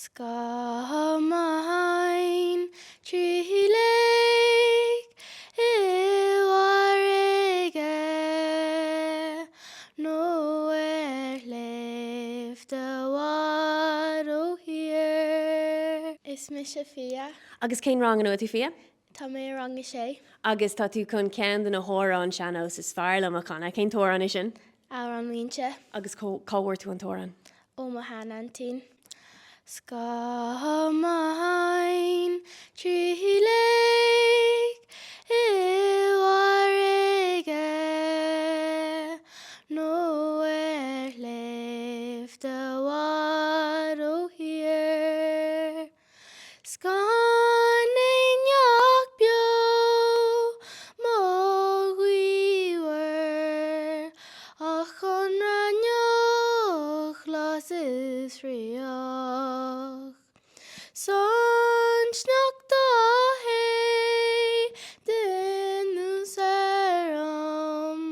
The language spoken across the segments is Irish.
Scamain Trihileg Iwarige Nowhere left the water here. Is me se Fiadh. Agus cén rang an tú Fiadh? Tá mé rang sé. Agus tá tú chun cean na hórán seanos is fearla amachchanna cén tóran is sin? Amhrán Mhuínse. Agus cáhhair tú an tóran. Ó mo hanantín. Scamain Trihileg Iwarige Nowhere left the water here. Scanning yok bio mogwiwer achon ranyoch las is rioch. Son snak da hey den serum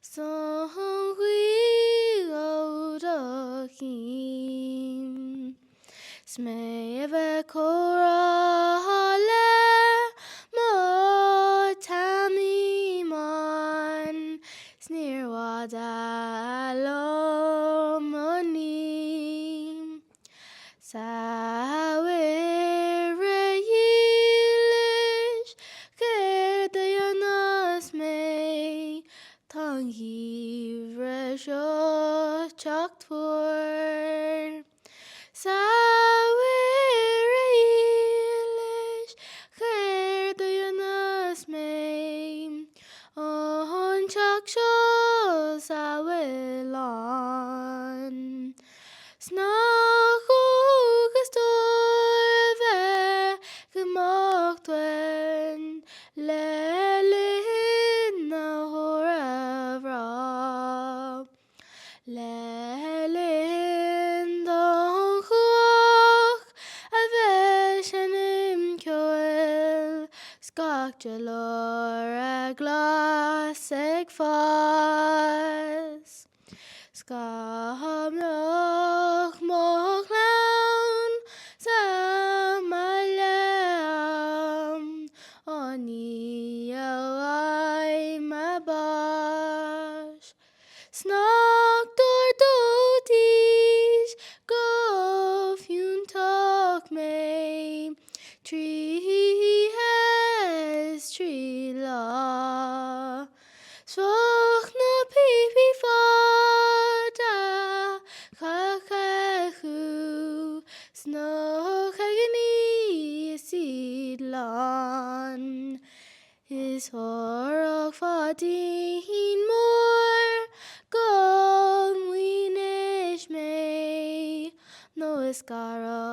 son hui go da kim. Smeve korale mo tamiman snir wadalomoni sawere yilish kerdayanas me tangi resho chaktur Sawere yilish kerdayanas me on chaksho sawelan snachugas torve gemochtwen lelin na horavra lelin don chuach a veshenim kyoel skak jalor a glas ag fas Skamloch moch laun samalam oni awai mabash Snog door dotish go fyun tok me tree has tree la Swoch na pipi fada kakahu snog agni sidlan Is horog fadin more gong winish me no is gara